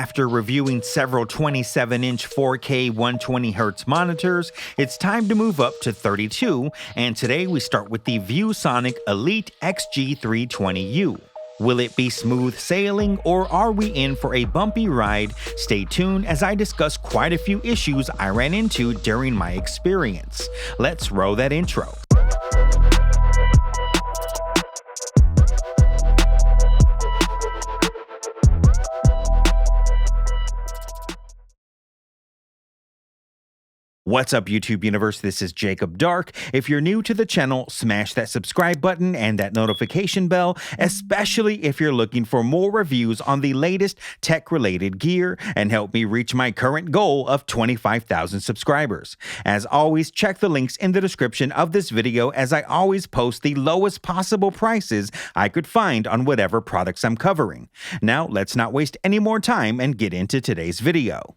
After reviewing several 27-inch 4K 120Hz monitors, it's time to move up to 32, and today we start with the ViewSonic Elite XG320U. Will it be smooth sailing, or are we in for a bumpy ride? Stay tuned as I discuss quite a few issues I ran into during my experience. Let's roll that intro. What's up, YouTube universe? This is Jacob Dark. If you're new to the channel, smash that subscribe button and that notification bell, especially if you're looking for more reviews on the latest tech-related gear, and help me reach my current goal of 25,000 subscribers. As always, check the links in the description of this video, as I always post the lowest possible prices I could find on whatever products I'm covering. Now, let's not waste any more time and get into today's video.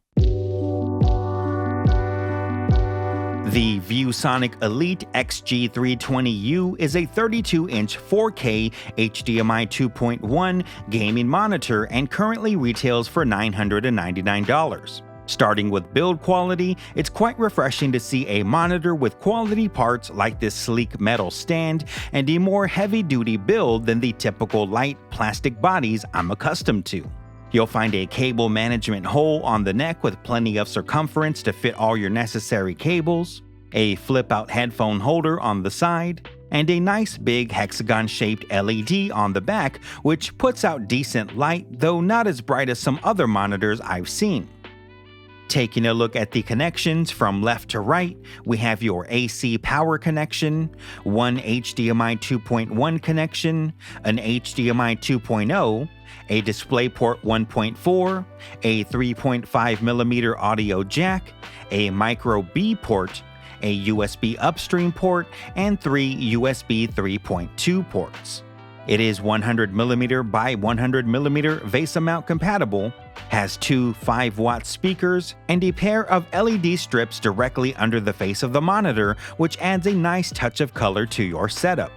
The ViewSonic Elite XG320U is a 32-inch 4K HDMI 2.1 gaming monitor and currently retails for $999. Starting with build quality, it's quite refreshing to see a monitor with quality parts like this sleek metal stand and a more heavy-duty build than the typical light plastic bodies I'm accustomed to. You'll find a cable management hole on the neck with plenty of circumference to fit all your necessary cables, a flip-out headphone holder on the side, and a nice big hexagon-shaped LED on the back, which puts out decent light, though not as bright as some other monitors I've seen. Taking a look at the connections from left to right, we have your AC power connection, one HDMI 2.1 connection, an HDMI 2.0, a DisplayPort 1.4, a 3.5mm audio jack, a micro B port, a USB upstream port, and 3 USB 3.2 ports. It is 100mm by 100mm VESA mount compatible, has two 5-watt speakers, and a pair of LED strips directly under the face of the monitor, which adds a nice touch of color to your setup.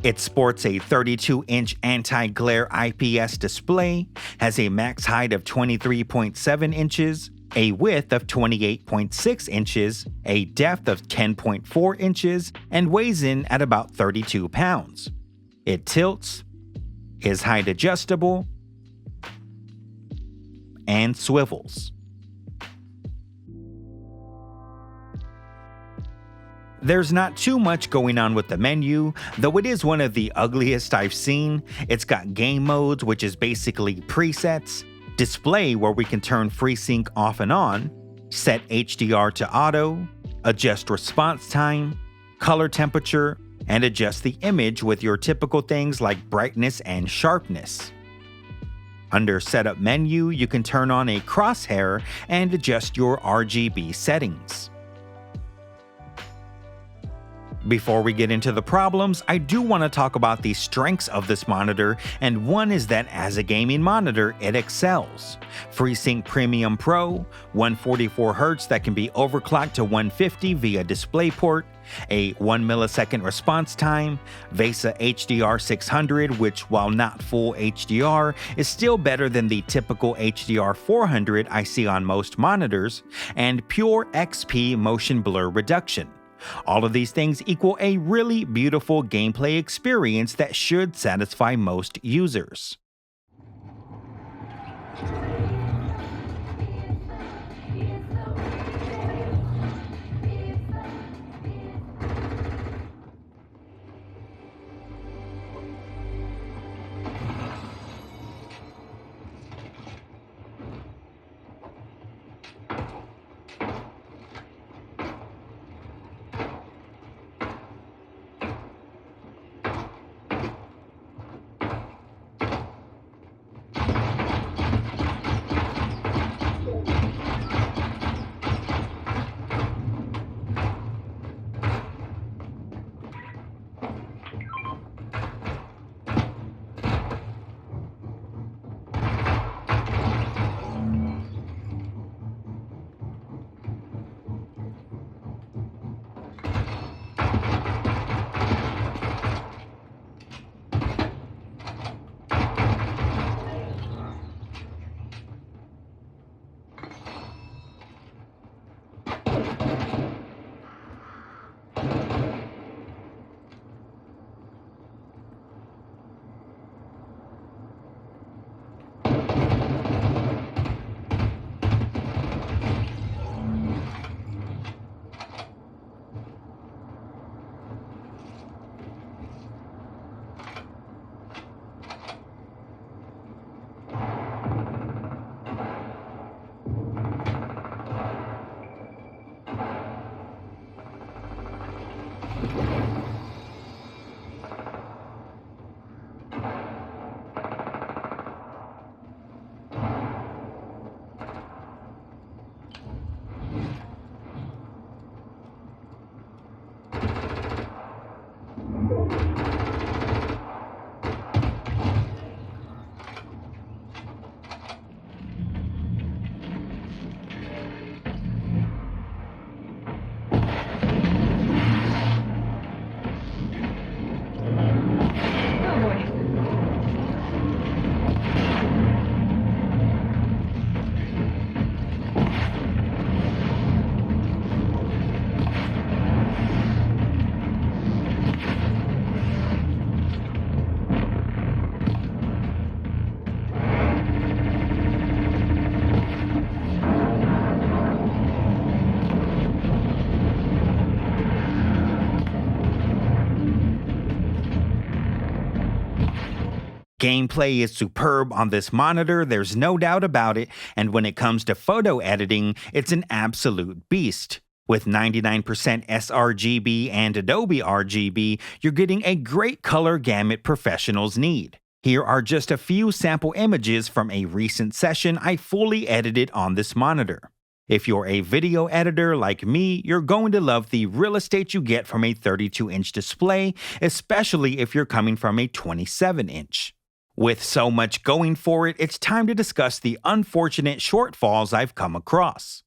It sports a 32-inch anti-glare IPS display, has a max height of 23.7 inches, a width of 28.6 inches, a depth of 10.4 inches, and weighs in at about 32 pounds. It tilts, is height adjustable, and swivels. There's not too much going on with the menu, though it is one of the ugliest I've seen. It's got game modes, which is basically presets, display where we can turn FreeSync off and on, set HDR to auto, adjust response time, color temperature, and adjust the image with your typical things like brightness and sharpness. Under Setup menu, you can turn on a crosshair and adjust your RGB settings. Before we get into the problems, I do want to talk about the strengths of this monitor, and one is that as a gaming monitor, it excels. FreeSync Premium Pro, 144Hz that can be overclocked to 150 via DisplayPort, a 1 millisecond response time, VESA HDR 600, which while not full HDR, is still better than the typical HDR 400 I see on most monitors, and pure XP motion blur reduction. All of these things equal a really beautiful gameplay experience that should satisfy most users. Gameplay is superb on this monitor, there's no doubt about it, and when it comes to photo editing, it's an absolute beast. With 99% sRGB and Adobe RGB, you're getting a great color gamut professionals need. Here are just a few sample images from a recent session I fully edited on this monitor. If you're a video editor like me, you're going to love the real estate you get from a 32-inch display, especially if you're coming from a 27-inch. With so much going for it, it's time to discuss the unfortunate shortfalls I've come across.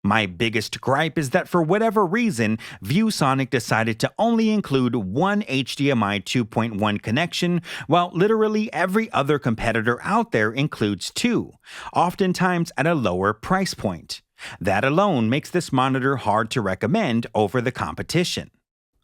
My biggest gripe is that for whatever reason, ViewSonic decided to only include one HDMI 2.1 connection, while literally every other competitor out there includes two, oftentimes at a lower price point. That alone makes this monitor hard to recommend over the competition.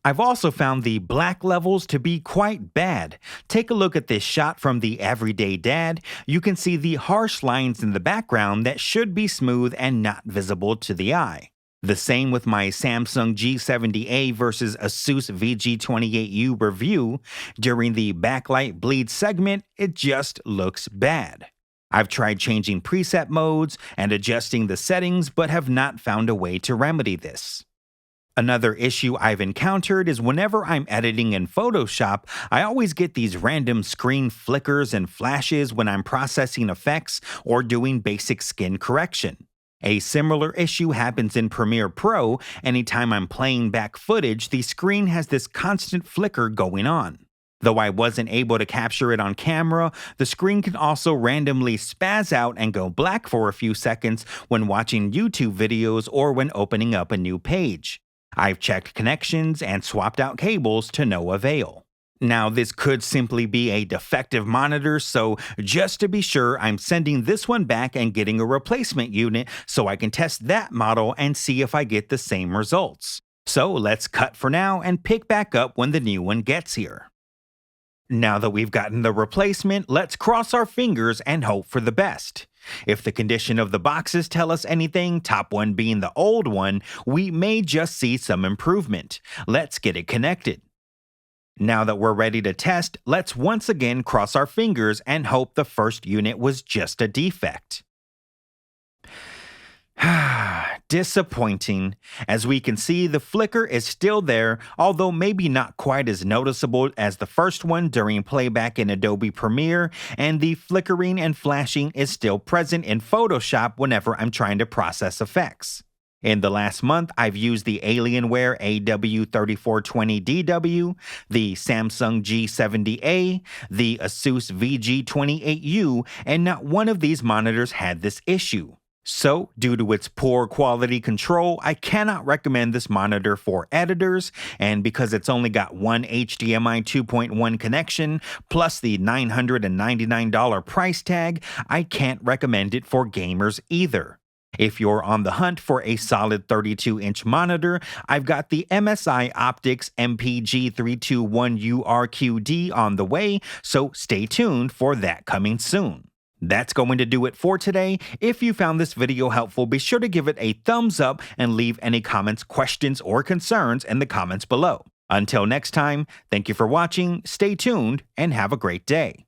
I've also found the black levels to be quite bad. Take a look at this shot from the Everyday Dad. You can see the harsh lines in the background that should be smooth and not visible to the eye. The same with my Samsung G70A versus Asus VG28U review. During the backlight bleed segment, it just looks bad. I've tried changing preset modes and adjusting the settings, but have not found a way to remedy this. Another issue I've encountered is whenever I'm editing in Photoshop, I always get these random screen flickers and flashes when I'm processing effects or doing basic skin correction. A similar issue happens in Premiere Pro. Anytime I'm playing back footage, the screen has this constant flicker going on. Though I wasn't able to capture it on camera, the screen can also randomly spaz out and go black for a few seconds when watching YouTube videos or when opening up a new page. I've checked connections and swapped out cables to no avail. Now, this could simply be a defective monitor, so just to be sure, I'm sending this one back and getting a replacement unit so I can test that model and see if I get the same results. So let's cut for now and pick back up when the new one gets here. Now that we've gotten the replacement, let's cross our fingers and hope for the best. If the condition of the boxes tell us anything, top one being the old one, we may just see some improvement. Let's get it connected. Now that we're ready to test, let's once again cross our fingers and hope the first unit was just a defect. Disappointing. As we can see, the flicker is still there, although maybe not quite as noticeable as the first one during playback in Adobe Premiere, and the flickering and flashing is still present in Photoshop whenever I'm trying to process effects. In the last month, I've used the Alienware AW3420DW, the Samsung G70A, the Asus VG28U, and not one of these monitors had this issue. So, due to its poor quality control, I cannot recommend this monitor for editors, and because it's only got one HDMI 2.1 connection, plus the $999 price tag, I can't recommend it for gamers either. If you're on the hunt for a solid 32-inch monitor, I've got the MSI Optics MPG321U RQD on the way, so stay tuned for that coming soon. That's going to do it for today. If you found this video helpful, be sure to give it a thumbs up and leave any comments, questions, or concerns in the comments below. Until next time, thank you for watching, stay tuned, and have a great day.